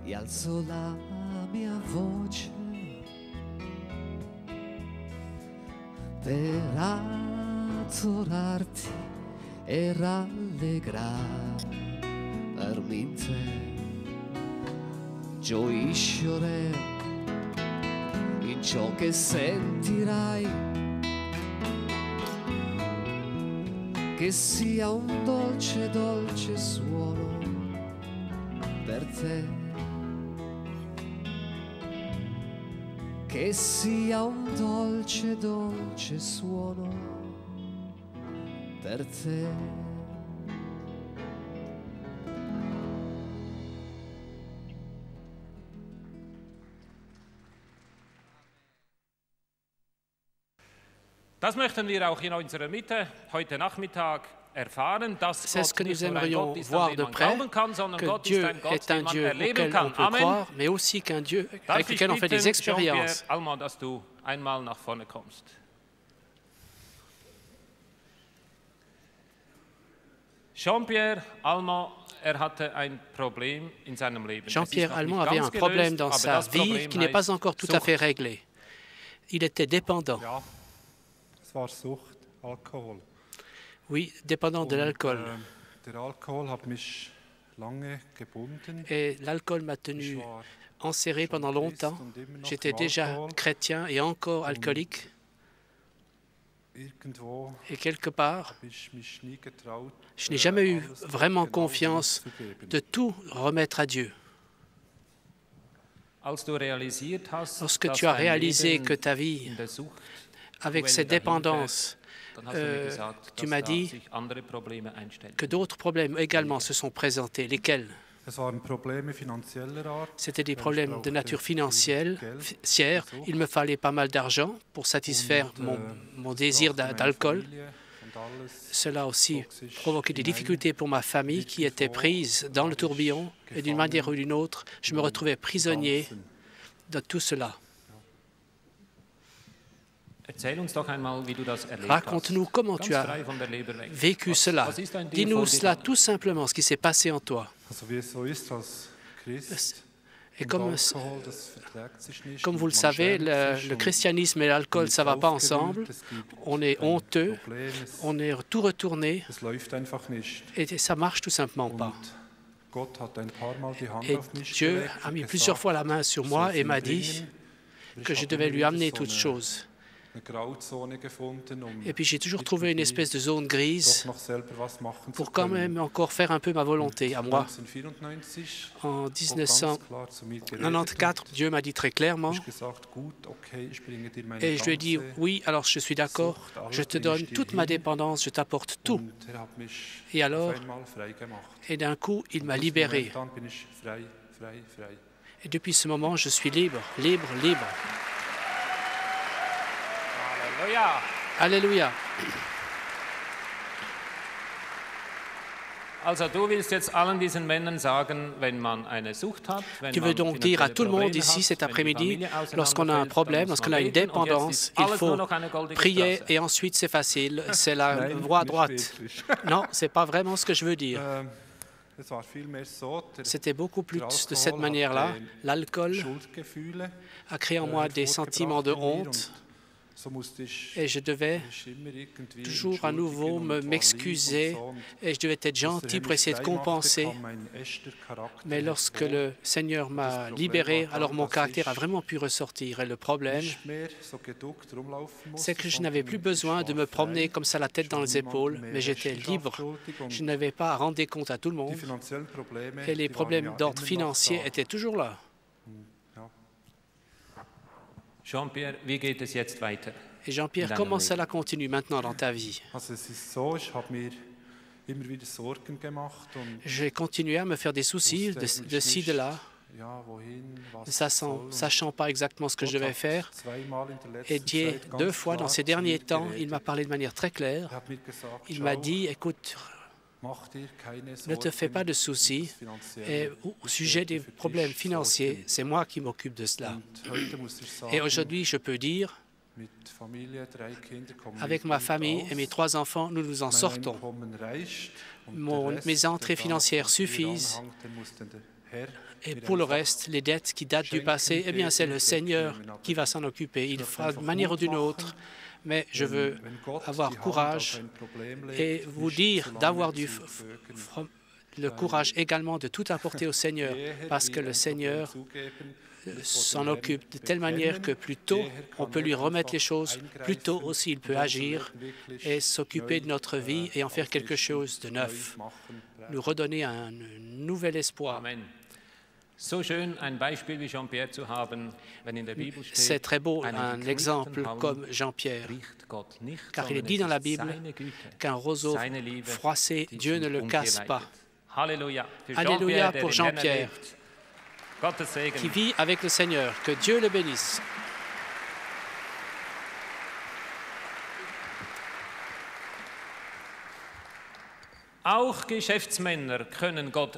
e alzo la mia voce per adorarti e rallegrarmi in te. Gioisce in ciò che sentirai, che sia un dolce, dolce suono per te, che sia un dolce, dolce suono per te. Das möchten wir auch in unserer Mitte heute Nachmittag erfahren, dass C'est ce Gott que nicht nous nur ein aimerions Gott ist, voir an den de man près, glauben kann, sondern que Gott Dieu ist ein Gott, est un den man Dieu erleben auquel on kann. peut Amen. croire, mais aussi qu'un Dieu Darf avec ich lequel on fait des bitten, Jean-Pierre expériences. Allemand, dass du einmal nach vorne kommst. Jean-Pierre Allemand, hatte ein Problem in seinem Leben. Jean-Pierre Allemand avait un problème dans sa vie qui n'est pas encore tout à fait réglé. Il était dépendant. Ja, es war Sucht, Alkohol. Oui, dépendant de l'alcool. Der Alkohol hat mich lange gebunden. Et l'alcool m'a tenu enserré pendant longtemps. J'étais déjà chrétien et encore alcoolique. Et quelque part, je n'ai jamais eu vraiment confiance de tout remettre à Dieu. Lorsque tu as réalisé que ta vie, avec cette dépendance, tu m'as dit que d'autres problèmes également se sont présentés. Lesquels? C'était des problèmes de nature financière. Il me fallait pas mal d'argent pour satisfaire mon désir d'alcool. Cela a aussi provoqué des difficultés pour ma famille qui était prise dans le tourbillon. Et d'une manière ou d'une autre, je me retrouvais prisonnier de tout cela. Raconte-nous comment tu as vécu cela. Dis-nous cela tout simplement, ce qui s'est passé en toi. Et comme vous le savez, le christianisme et l'alcool, ça ne va pas ensemble. On est honteux, on est tout retourné et ça ne marche tout simplement pas. Et Dieu a mis plusieurs fois la main sur moi et m'a dit que je devais lui amener toutes choses. Et puis j'ai toujours trouvé une espèce de zone grise pour quand même encore faire un peu ma volonté à moi. En 1994, Dieu m'a dit très clairement, et je lui ai dit, oui, alors je suis d'accord, je te donne toute ma dépendance, je t'apporte tout. Et alors, et d'un coup, il m'a libéré. Et depuis ce moment, je suis libre, libre, libre. Alléluia. Tu veux donc dire à tout le monde ici cet après-midi, lorsqu'on a un problème, lorsqu'on a une dépendance, il faut prier et ensuite c'est facile, c'est la voie droite. Non, ce n'est pas vraiment ce que je veux dire. C'était beaucoup plus de cette manière-là. L'alcool a créé en moi des sentiments de honte. Et je devais toujours à nouveau m'excuser et je devais être gentil pour essayer de compenser. Mais lorsque le Seigneur m'a libéré, alors mon caractère a vraiment pu ressortir. Et le problème, c'est que je n'avais plus besoin de me promener comme ça la tête dans les épaules, mais j'étais libre. Je n'avais pas à rendre compte à tout le monde. Et les problèmes d'ordre financier étaient toujours là. Jean-Pierre, wie geht es jetzt weiter? Et Jean-Pierre, comment cela continue maintenant dans ta vie? J'ai continué à me faire des soucis de ci, de là, sachant pas exactement ce que je devais faire. Et Dieu, 2 fois dans ces derniers temps, il m'a parlé de manière très claire. Il m'a dit, écoute, ne te fais pas de soucis. Et au sujet des problèmes financiers, c'est moi qui m'occupe de cela. Et aujourd'hui, je peux dire, avec ma famille et mes 3 enfants, nous nous en sortons. Mes entrées financières suffisent. Et pour le reste, les dettes qui datent du passé, eh bien, c'est le Seigneur qui va s'en occuper. Il fera d'une manière ou d'une autre. Mais je veux avoir courage et vous dire d'avoir le courage également de tout apporter au Seigneur, parce que le Seigneur s'en occupe de telle manière que plus tôt on peut lui remettre les choses, plus tôt aussi il peut agir et s'occuper de notre vie et en faire quelque chose de neuf, nous redonner un nouvel espoir. Amen. C'est très beau, un exemple comme Jean-Pierre, car il est dit dans la Bible qu'un roseau froissé, Dieu ne le casse pas. Alléluia pour Jean-Pierre, qui vit avec le Seigneur. Que Dieu le bénisse.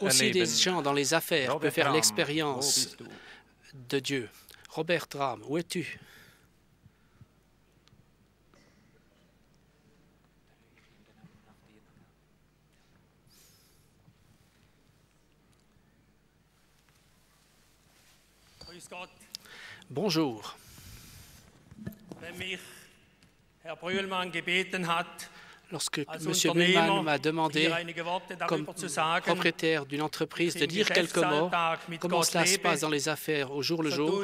Aussi des gens dans les affaires peuvent faire l'expérience de Dieu. Robert Ram, où es-tu? Bonjour. Lorsque M. Mühlmann m'a demandé, comme propriétaire d'une entreprise, de dire quelques mots, comment cela se passe dans les affaires au jour le jour,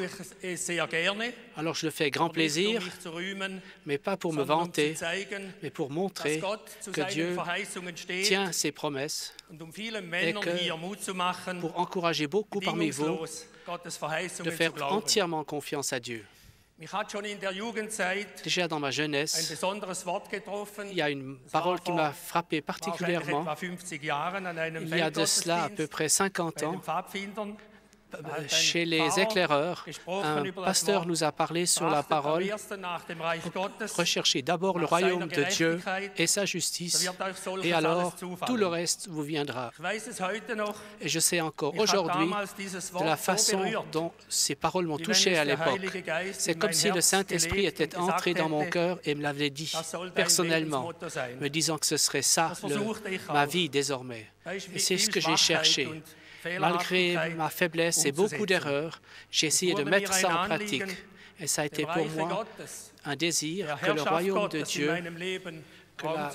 alors je le fais avec grand plaisir, mais pas pour me vanter, mais pour montrer que Dieu tient ses promesses et que pour encourager beaucoup parmi vous de faire entièrement confiance à Dieu. Déjà dans ma jeunesse, il y a une parole qui m'a frappé particulièrement. Il y a de cela à peu près 50 ans, chez les éclaireurs, un pasteur nous a parlé sur la parole. Recherchez d'abord le royaume de Dieu et sa justice, et alors tout le reste vous viendra. Et je sais encore aujourd'hui de la façon dont ces paroles m'ont touché à l'époque. C'est comme si le Saint-Esprit était entré dans mon cœur et me l'avait dit personnellement, me disant que ce serait ça ma vie désormais. Et c'est ce que j'ai cherché. Malgré ma faiblesse et beaucoup d'erreurs, j'ai essayé de mettre ça en pratique. Et ça a été pour moi un désir que le royaume de Dieu, que la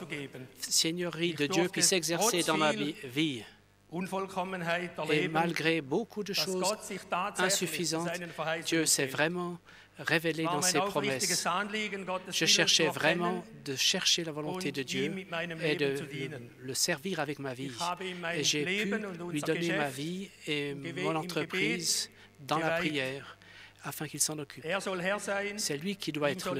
seigneurie de Dieu puisse s'exercer dans ma vie. Et malgré beaucoup de choses insuffisantes, Dieu s'est vraiment révélé dans ses promesses. Je cherchais vraiment de chercher la volonté de Dieu et de le servir avec ma vie. Et j'ai pu lui donner ma vie et mon entreprise dans la prière afin qu'il s'en occupe. C'est lui qui doit être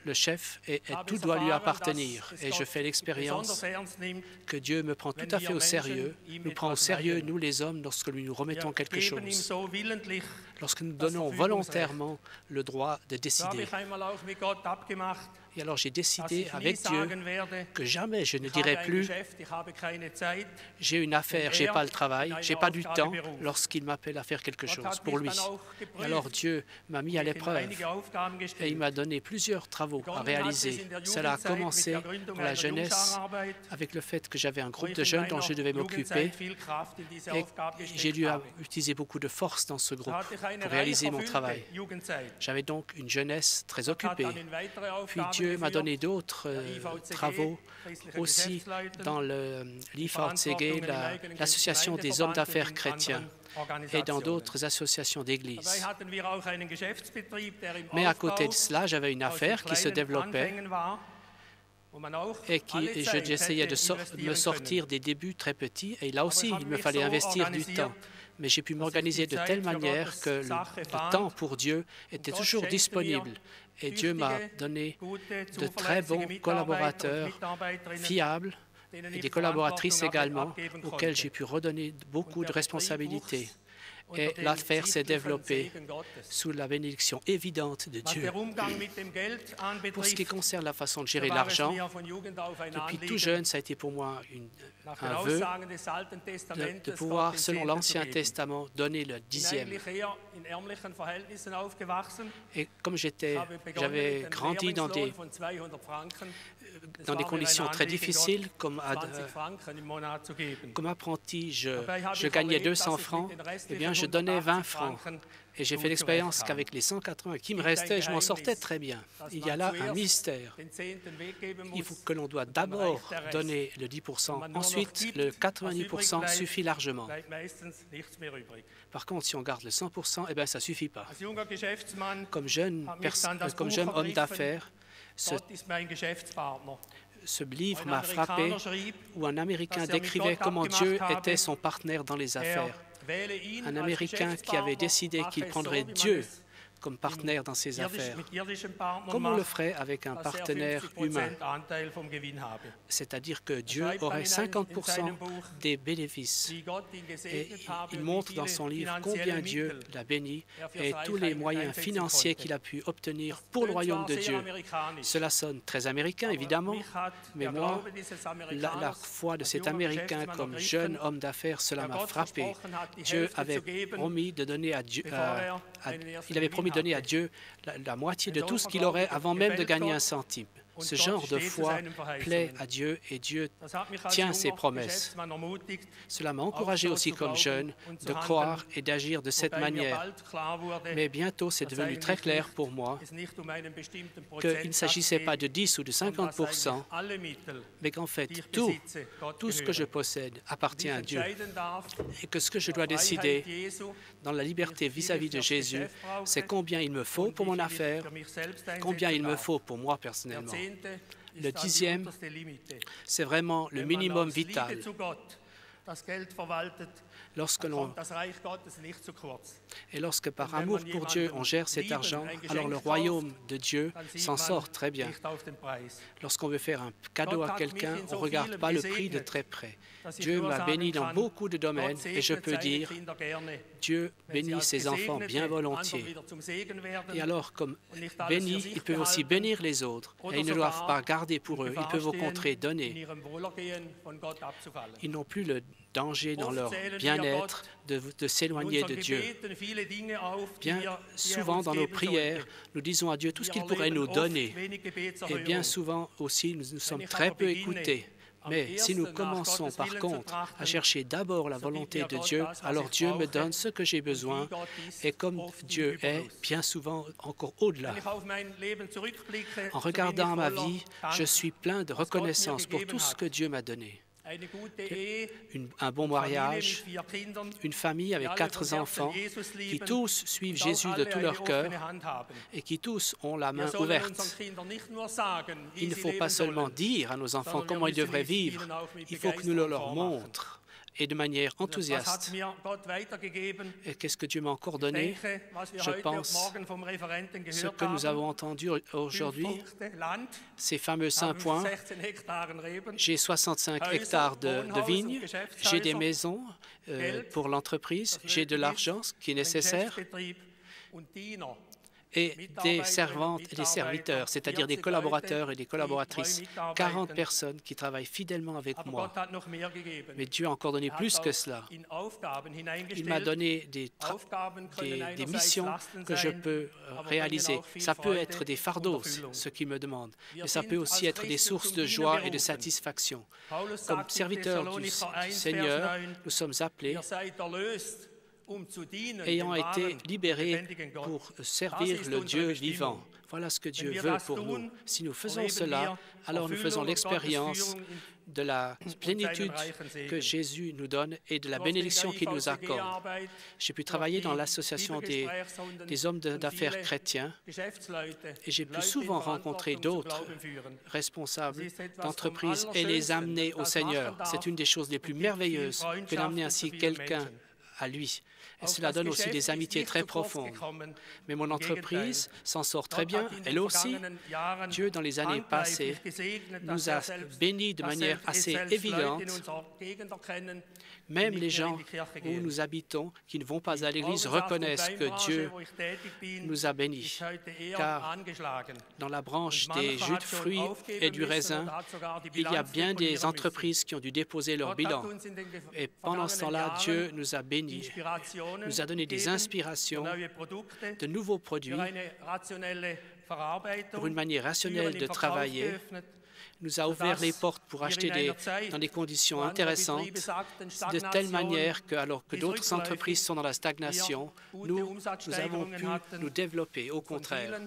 le chef et tout doit lui appartenir. Et je fais l'expérience que Dieu me prend tout à fait au sérieux, nous prend au sérieux, nous les hommes, lorsque nous nous remettons quelque chose, lorsque nous donnons volontairement le droit de décider. Et alors j'ai décidé avec Dieu que jamais je ne dirai plus « j'ai une affaire, j'ai pas le travail, j'ai pas du temps » lorsqu'il m'appelle à faire quelque chose pour lui. Et alors Dieu m'a mis à l'épreuve et il m'a donné plusieurs travaux à réaliser. Cela a commencé pour la jeunesse avec le fait que j'avais un groupe de jeunes dont je devais m'occuper et j'ai dû utiliser beaucoup de force dans ce groupe pour réaliser mon travail. J'avais donc une jeunesse très occupée. Puis Dieu m'a donné d'autres travaux aussi dans le l'IVCG, l'association des hommes d'affaires chrétiens, et dans d'autres associations d'église. Mais à côté de cela, j'avais une affaire qui se développait et j'essayais de me sortir des débuts très petits. Et là aussi, il me fallait investir du temps. Mais j'ai pu m'organiser de telle manière que le temps pour Dieu était toujours disponible. Et Dieu m'a donné de très bons collaborateurs fiables et des collaboratrices également, auxquelles j'ai pu redonner beaucoup de responsabilités. Et l'affaire s'est développée sous la bénédiction évidente de Dieu. Pour ce qui concerne la façon de gérer l'argent, depuis tout jeune, ça a été pour moi un vœu de pouvoir, selon l'Ancien Testament, donner le 10e. Et comme j'avais grandi dans des dans des conditions très difficiles. Comme apprenti, je gagnais 200 francs. Eh bien, je donnais 20 francs. Et j'ai fait l'expérience qu'avec les 180 qui me restaient, je m'en sortais très bien. Il y a là un mystère. Il faut que l'on doit d'abord donner le 10%. Ensuite, le 90% suffit largement. Par contre, si on garde le 100%, eh bien, ça ne suffit pas. Comme jeune homme d'affaires, ce livre m'a frappé où un Américain décrivait comment Dieu était son partenaire dans les affaires. Un Américain qui avait décidé qu'il prendrait Dieu comme partenaire dans ses affaires, comme on le ferait avec un partenaire humain. C'est-à-dire que Dieu aurait 50% des bénéfices. Et il montre dans son livre combien Dieu l'a béni et tous les moyens financiers qu'il a pu obtenir pour le royaume de Dieu. Cela sonne très américain, évidemment, mais moi, la foi de cet Américain comme jeune homme d'affaires, cela m'a frappé. Dieu avait promis de donner à Dieu, il avait promis de donner à Dieu la moitié de tout ce qu'il aurait avant même de gagner un centime. Ce genre de foi plaît à Dieu et Dieu tient ses promesses. Cela m'a encouragé aussi comme jeune de croire et d'agir de cette manière. Mais bientôt, c'est devenu très clair pour moi qu'il ne s'agissait pas de 10 ou de 50%, mais qu'en fait, tout ce que je possède appartient à Dieu. Et que ce que je dois décider dans la liberté vis-à-vis de Jésus, c'est combien il me faut pour mon affaire, combien il me faut pour moi personnellement. Le 10e, c'est vraiment le minimum vital. Lorsque par amour pour Dieu, on gère cet argent, alors le royaume de Dieu s'en sort très bien. Lorsqu'on veut faire un cadeau à quelqu'un, on ne regarde pas le prix de très près. Dieu m'a béni dans beaucoup de domaines et je peux dire, Dieu bénit ses enfants bien volontiers. Et alors, comme béni, ils peuvent aussi bénir les autres et ils ne doivent pas garder pour eux, ils peuvent au contraire donner. Ils n'ont plus le danger dans leur bien-être de s'éloigner de Dieu. Bien souvent dans nos prières, nous disons à Dieu tout ce qu'il pourrait nous donner. Et bien souvent aussi, nous sommes très peu écoutés. Mais si nous commençons par contre à chercher d'abord la volonté de Dieu, alors Dieu me donne ce que j'ai besoin et comme Dieu est bien souvent encore au-delà. En regardant ma vie, je suis plein de reconnaissance pour tout ce que Dieu m'a donné. Un bon mariage, une famille avec 4 enfants qui tous suivent Jésus de tout leur cœur et qui tous ont la main ouverte. Il ne faut pas seulement dire à nos enfants comment ils devraient vivre, il faut que nous le leur montrons et de manière enthousiaste. Et qu'est-ce que Dieu m'a encore donné? Je pense ce que nous avons entendu aujourd'hui, ces fameux 5 points. J'ai 65 hectares de vignes, j'ai des maisons pour l'entreprise, j'ai de l'argent, ce qui est nécessaire, et des servantes et des serviteurs, c'est-à-dire des collaborateurs et des collaboratrices, 40 personnes qui travaillent fidèlement avec moi. Mais Dieu a encore donné plus que cela. Il m'a donné des missions que je peux réaliser. Ça peut être des fardeaux, ce qu'il me demande, mais ça peut aussi être des sources de joie et de satisfaction. Comme serviteurs du Seigneur, nous sommes appelés ayant été libérés pour servir le Dieu vivant. Voilà ce que Dieu veut pour nous. Si nous faisons cela, alors nous faisons l'expérience de la plénitude que Jésus nous donne et de la bénédiction qu'il nous accorde. J'ai pu travailler dans l'association des hommes d'affaires chrétiens et j'ai pu souvent rencontrer d'autres responsables d'entreprises et les amener au Seigneur. C'est une des choses les plus merveilleuses que d'amener ainsi quelqu'un à lui. Et cela donne aussi des amitiés très profondes. Mais mon entreprise s'en sort très bien, elle aussi. Dieu, dans les années passées, nous a bénis de manière assez évidente. Même les gens où nous habitons, qui ne vont pas à l'église, reconnaissent que Dieu nous a bénis. Car dans la branche des jus de fruits et du raisin, il y a bien des entreprises qui ont dû déposer leur bilan. Et pendant ce temps-là, Dieu nous a bénis, nous a donné des inspirations, de nouveaux produits pour une manière rationnelle de travailler, nous a ouvert les portes pour acheter dans des conditions intéressantes, de telle manière que, alors que d'autres entreprises sont dans la stagnation, nous avons pu nous développer, au contraire.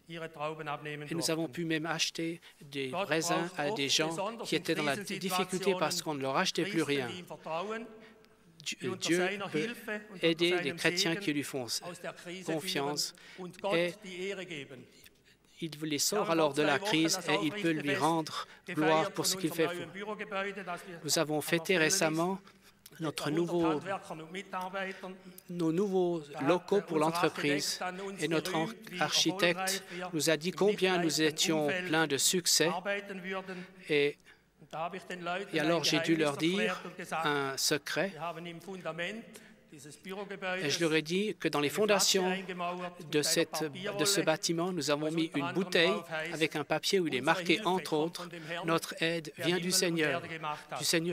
Et nous avons pu même acheter des raisins à des gens qui étaient dans la difficulté parce qu'on ne leur achetait plus rien. Dieu peut aider les chrétiens qui lui font confiance et il les sort alors de la crise et il peut lui rendre gloire pour ce qu'il fait. Nous avons fêté récemment nos nouveaux locaux pour l'entreprise et notre architecte nous a dit combien nous étions pleins de succès et alors j'ai dû leur dire un secret et je leur ai dit que dans les fondations de ce bâtiment, nous avons mis une bouteille avec un papier où il est marqué, entre autres, « Notre aide vient du Seigneur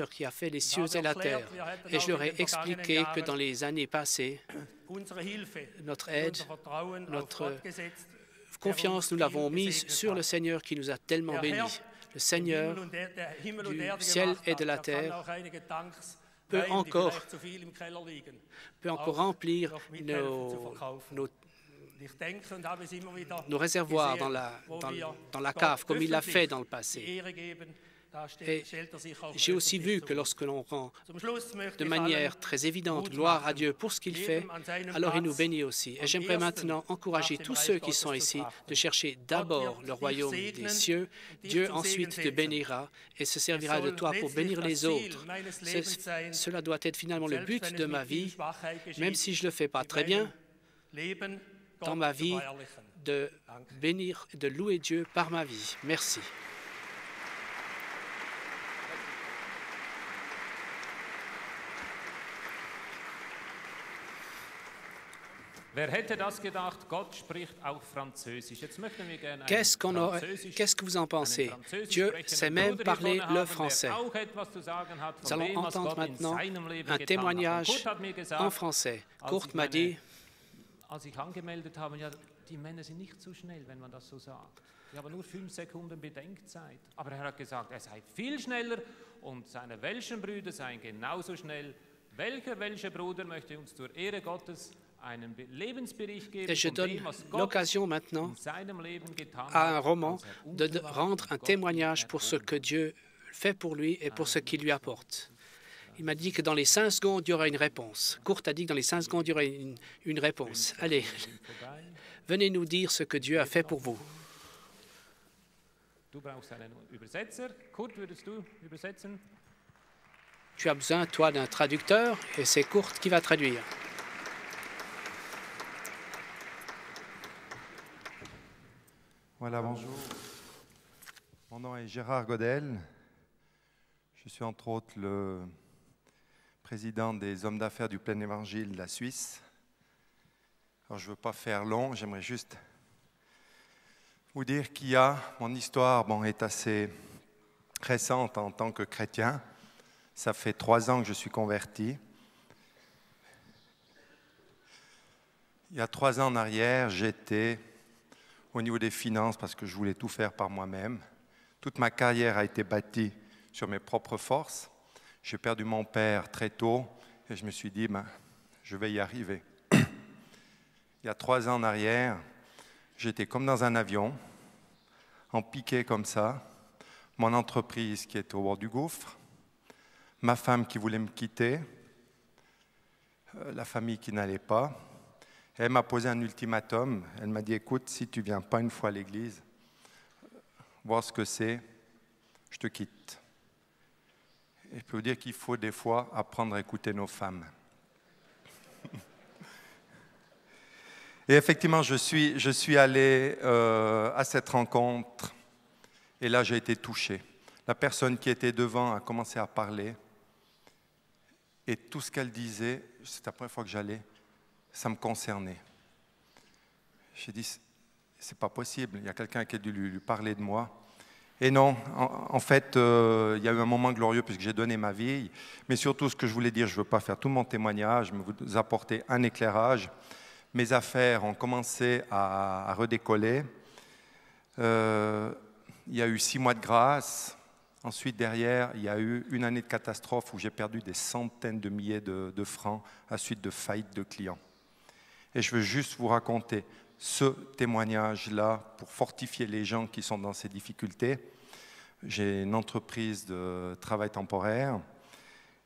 qui a fait les cieux et la terre. » Et je leur ai expliqué que dans les années passées, notre aide, notre confiance, nous l'avons mise sur le Seigneur qui nous a tellement bénis. Le Seigneur du ciel et de la terre peut encore remplir nos réservoirs dans la cave, comme il l'a fait dans le passé. Et j'ai aussi vu que lorsque l'on rend de manière très évidente gloire à Dieu pour ce qu'il fait, alors il nous bénit aussi. Et j'aimerais maintenant encourager tous ceux qui sont ici de chercher d'abord le royaume des cieux. Dieu ensuite te bénira et se servira de toi pour bénir les autres. Cela doit être finalement le but de ma vie, même si je ne le fais pas très bien, dans ma vie, de bénir, de louer Dieu par ma vie. Merci. Qu'est-ce que vous en pensez? Dieu sait même parler le français. Nous allons entendre maintenant un témoignage en français. Kurt m'a dit, die Männer sind nicht so schnell, wenn man das so sagt. Sie haben nur 5 Sekunden Bedenkzeit. Aber er hat gesagt, er sei viel schneller und seine welschen Brüder seien genauso schnell. Welcher Bruder möchte uns zur Ehre Gottes einen Lebensbericht geben? Et je donne l'occasion maintenant à un roman de rendre un témoignage pour ce que Dieu fait pour lui et pour ce qu'il lui apporte. Il m'a dit que dans les 5 secondes, il y aura une réponse. Kurt a dit que dans les 5 secondes, il y aura une réponse. Allez, venez nous dire ce que Dieu a fait pour vous. Tu as besoin, toi, d'un traducteur et c'est Kurt qui va traduire. Voilà, bonjour. Mon nom est Gérard Godel. Je suis entre autres le président des hommes d'affaires du Plein Évangile de la Suisse. Alors, je ne veux pas faire long, j'aimerais juste vous dire mon histoire est assez récente en tant que chrétien. Ça fait 3 ans que je suis converti. Il y a 3 ans en arrière, j'étais au niveau des finances parce que je voulais tout faire par moi-même. Toute ma carrière a été bâtie sur mes propres forces. J'ai perdu mon père très tôt et je me suis dit, je vais y arriver. Il y a 3 ans en arrière, j'étais comme dans un avion, en piqué comme ça, mon entreprise qui était au bord du gouffre, ma femme qui voulait me quitter, la famille qui n'allait pas. Elle m'a posé un ultimatum. Elle m'a dit, écoute, si tu ne viens pas une fois à l'église, voir ce que c'est, je te quitte. Et je peux vous dire qu'il faut des fois apprendre à écouter nos femmes. Et effectivement, je suis allé à cette rencontre et là, j'ai été touché. La personne qui était devant a commencé à parler et tout ce qu'elle disait, c'est la première fois que j'allais, ça me concernait. J'ai dit, c'est pas possible, il y a quelqu'un qui a dû lui parler de moi. Et non, en fait, il y a eu un moment glorieux puisque j'ai donné ma vie. Mais surtout, ce que je voulais dire, je ne veux pas faire tout mon témoignage, mais vous apporter un éclairage. mes affaires ont commencé à redécoller. Il y a eu 6 mois de grâce. Ensuite, derrière, il y a eu une année de catastrophe où j'ai perdu des centaines de milliers de francs à suite de faillites de clients. Et je veux juste vous raconter ce témoignage-là pour fortifier les gens qui sont dans ces difficultés. J'ai une entreprise de travail temporaire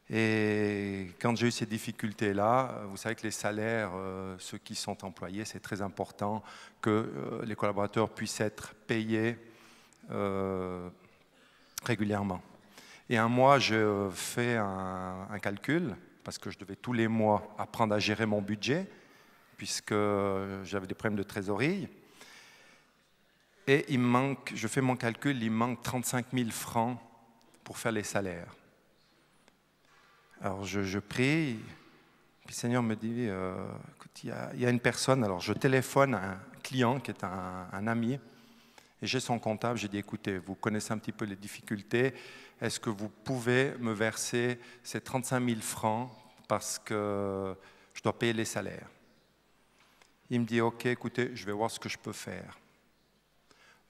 et quand j'ai eu ces difficultés-là, vous savez que les salaires, ceux qui sont employés, c'est très important que les collaborateurs puissent être payés régulièrement. Et un mois, je fais un calcul, parce que je devais tous les mois apprendre à gérer mon budget, puisque j'avais des problèmes de trésorerie. Et je fais mon calcul, il manque 35 000 francs pour faire les salaires. Alors je prie, puis le Seigneur me dit, écoute, il y a une personne, alors je téléphone à un client qui est un ami, et j'ai son comptable, j'ai dit, écoutez, vous connaissez un petit peu les difficultés, est-ce que vous pouvez me verser ces 35 000 francs parce que je dois payer les salaires? Il me dit, ok, écoutez, je vais voir ce que je peux faire.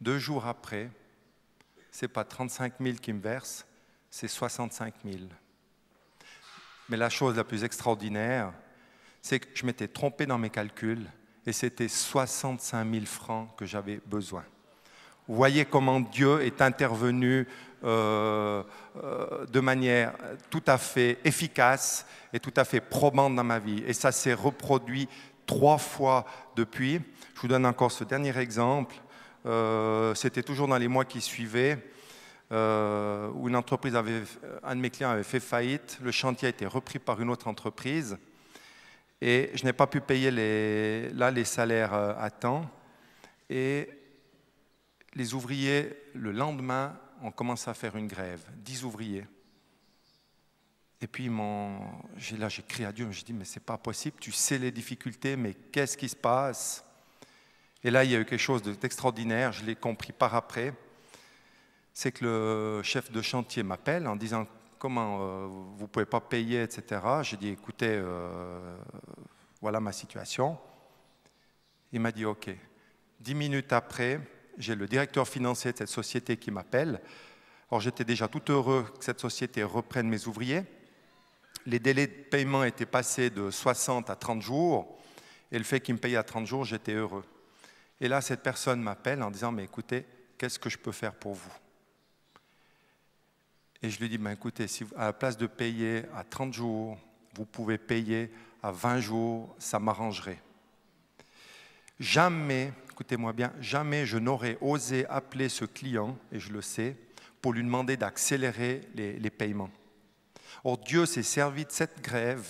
2 jours après, ce n'est pas 35 000 qui me verse, c'est 65 000. Mais la chose la plus extraordinaire, c'est que je m'étais trompé dans mes calculs et c'était 65 000 francs que j'avais besoin. Vous voyez comment Dieu est intervenu de manière tout à fait efficace et tout à fait probante dans ma vie. Et ça s'est reproduit 3 fois depuis. Je vous donne encore ce dernier exemple. C'était toujours dans les mois qui suivaient, où une entreprise un de mes clients avait fait faillite. Le chantier a été repris par une autre entreprise. Et je n'ai pas pu payer les salaires à temps. Et les ouvriers, le lendemain, ont commencé à faire une grève, 10 ouvriers. Et puis, j'ai crié à Dieu, j'ai dit, mais c'est pas possible, tu sais les difficultés, mais qu'est-ce qui se passe? Et là, il y a eu quelque chose d'extraordinaire, je l'ai compris par après. C'est que le chef de chantier m'appelle en disant, comment vous ne pouvez pas payer, etc. J'ai dit, écoutez, voilà ma situation. Il m'a dit, OK. 10 minutes après, j'ai le directeur financier de cette société qui m'appelle. Alors, j'étais déjà tout heureux que cette société reprenne mes ouvriers. Les délais de paiement étaient passés de 60 à 30 jours. Et le fait qu'il me paye à 30 jours, j'étais heureux. Et là, cette personne m'appelle en disant, mais écoutez, qu'est-ce que je peux faire pour vous? Et je lui dis, ben écoutez, si à la place de payer à 30 jours, vous pouvez payer à 20 jours, ça m'arrangerait. Jamais, écoutez-moi bien, jamais je n'aurais osé appeler ce client, et je le sais, pour lui demander d'accélérer les paiements. Or, Dieu s'est servi de cette grève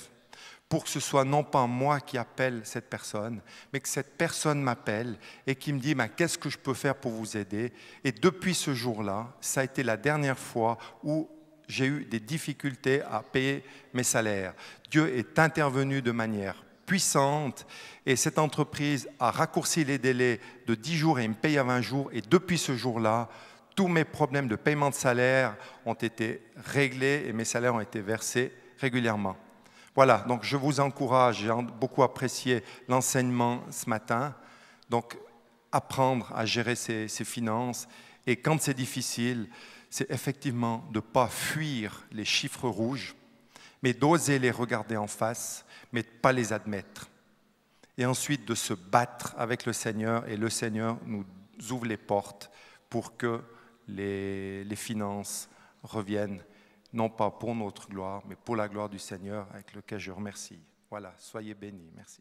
pour que ce soit non pas moi qui appelle cette personne, mais que cette personne m'appelle et qui me dit qu'est-ce que je peux faire pour vous aider. Et depuis ce jour-là, ça a été la dernière fois où j'ai eu des difficultés à payer mes salaires. Dieu est intervenu de manière puissante et cette entreprise a raccourci les délais de 10 jours et il me paye à 20 jours. Et depuis ce jour-là, tous mes problèmes de paiement de salaire ont été réglés et mes salaires ont été versés régulièrement. Voilà, donc je vous encourage, j'ai beaucoup apprécié l'enseignement ce matin, donc apprendre à gérer ses finances et quand c'est difficile, c'est effectivement de ne pas fuir les chiffres rouges, mais d'oser les regarder en face, mais de ne pas les admettre. Et ensuite de se battre avec le Seigneur et le Seigneur nous ouvre les portes pour que les finances reviennent. Non pas pour notre gloire, mais pour la gloire du Seigneur, avec lequel je remercie. Voilà, soyez bénis. Merci.